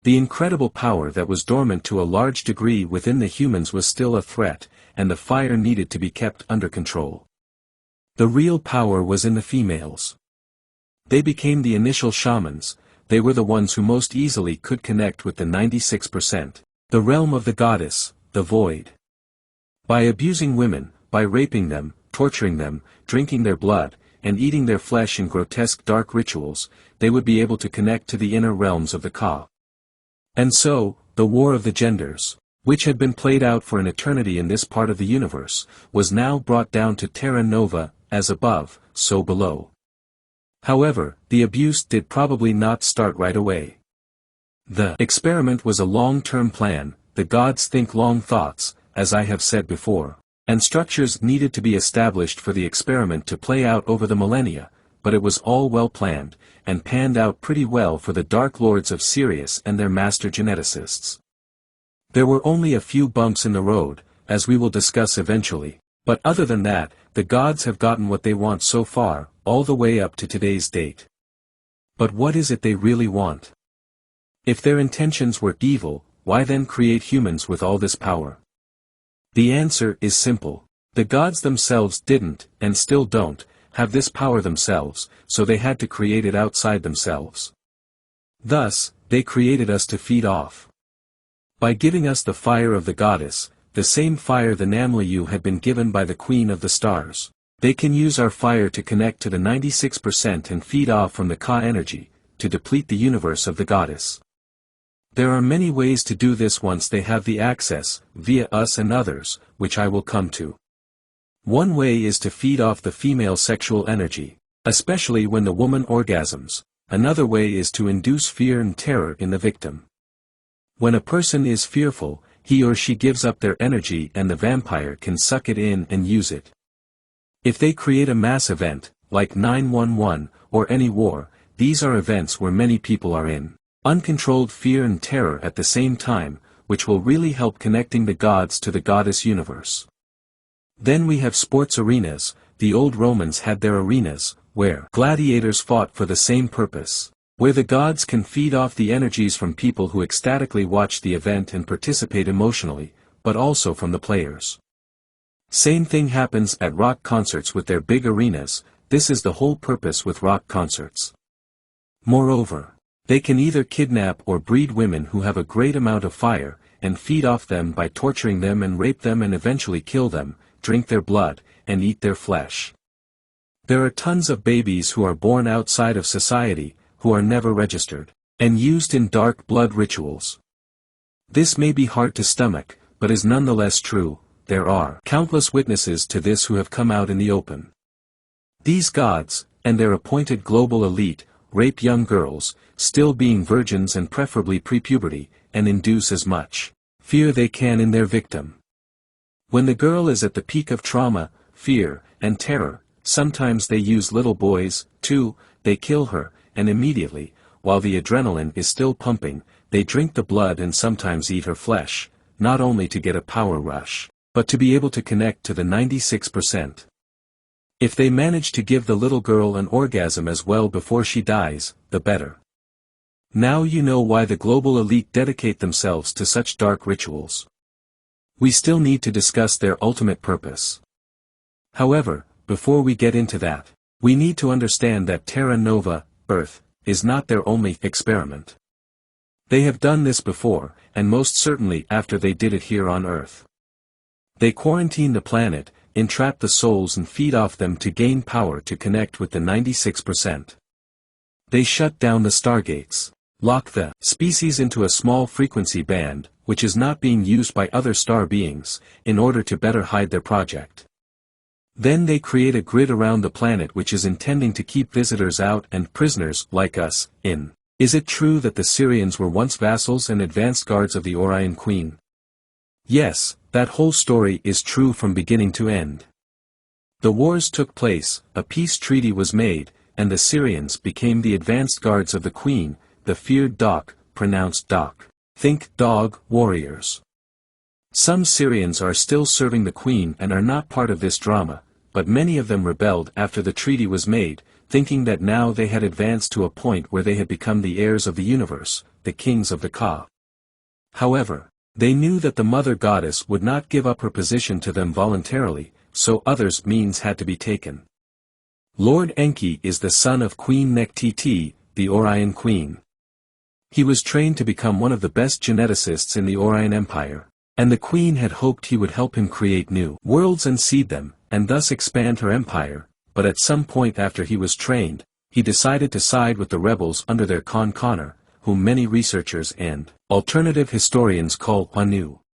The incredible power that was dormant to a large degree within the humans was still a threat, and the fire needed to be kept under control. The real power was in the females. They became the initial shamans. They were the ones who most easily could connect with the 96%, the realm of the goddess, the void. By abusing women, by raping them, torturing them, drinking their blood, and eating their flesh in grotesque dark rituals, they would be able to connect to the inner realms of the KHAA. And so, the war of the genders, which had been played out for an eternity in this part of the universe, was now brought down to terra nova, as above, so below. However, the abuse did probably not start right away. The experiment was a long-term plan. The gods think long thoughts, as I have said before, and structures needed to be established for the experiment to play out over the millennia, but it was all well planned, and panned out pretty well for the Dark Lords of Sirius and their master geneticists. There were only a few bumps in the road, as we will discuss eventually, but other than that, the gods have gotten what they want so far, all the way up to today's date. But what is it they really want? If their intentions were evil, why then create humans with all this power? The answer is simple. The gods themselves didn't, and still don't, have this power themselves, so they had to create it outside themselves. Thus, they created us to feed off. By giving us the fire of the goddess, the same fire the Namlú'u had been given by the Queen of the Stars, they can use our fire to connect to the 96% and feed off from the KHAA energy, to deplete the universe of the goddess. There are many ways to do this once they have the access, via us and others, which I will come to. One way is to feed off the female sexual energy, especially when the woman orgasms. Another way is to induce fear and terror in the victim. When a person is fearful, he or she gives up their energy and the vampire can suck it in and use it. If they create a mass event, like 9/11, or any war, these are events where many people are in uncontrolled fear and terror at the same time, which will really help connecting the gods to the goddess universe. Then we have sports arenas. The old Romans had their arenas, where gladiators fought for the same purpose, where the gods can feed off the energies from people who ecstatically watch the event and participate emotionally, but also from the players. Same thing happens at rock concerts with their big arenas. This is the whole purpose with rock concerts. Moreover, they can either kidnap or breed women who have a great amount of fire, and feed off them by torturing them and rape them and eventually kill them, drink their blood, and eat their flesh. There are tons of babies who are born outside of society, who are never registered, and used in dark blood rituals. This may be hard to stomach, but is nonetheless true. There are countless witnesses to this who have come out in the open. These gods, and their appointed global elite, rape young girls, still being virgins and preferably pre-puberty, and induce as much fear they can in their victim. When the girl is at the peak of trauma, fear, and terror, sometimes they use little boys, too. They kill her, and immediately, while the adrenaline is still pumping, they drink the blood and sometimes eat her flesh, not only to get a power rush, but to be able to connect to the 96%. If they manage to give the little girl an orgasm as well before she dies, the better. Now you know why the global elite dedicate themselves to such dark rituals. We still need to discuss their ultimate purpose. However, before we get into that, we need to understand that Terra Nova, Earth, is not their only experiment. They have done this before, and most certainly after they did it here on Earth. They quarantine the planet, entrap the souls and feed off them to gain power to connect with the 96%. They shut down the stargates, lock the species into a small frequency band, which is not being used by other star beings, in order to better hide their project. Then they create a grid around the planet which is intending to keep visitors out and prisoners like us in. Is it true that the Syrians were once vassals and advanced guards of the Orion Queen? Yes, that whole story is true from beginning to end. The wars took place, a peace treaty was made, and the Syrians became the advanced guards of the Queen, the feared Doc, pronounced Doc. Think dog, warriors. Some Syrians are still serving the Queen and are not part of this drama, but many of them rebelled after the treaty was made, thinking that now they had advanced to a point where they had become the heirs of the universe. the kings of the KHAA. However, they knew that the mother goddess would not give up her position to them voluntarily, so others means had to be taken. Lord Enki is the son of Queen Nektiti, the Orion Queen. He was trained to become one of the best geneticists in the Orion Empire, and the Queen had hoped he would help him create new worlds and seed them, and thus expand her empire, but at some point after he was trained, he decided to side with the rebels under their Khan Connor, whom many researchers and alternative historians call Anu.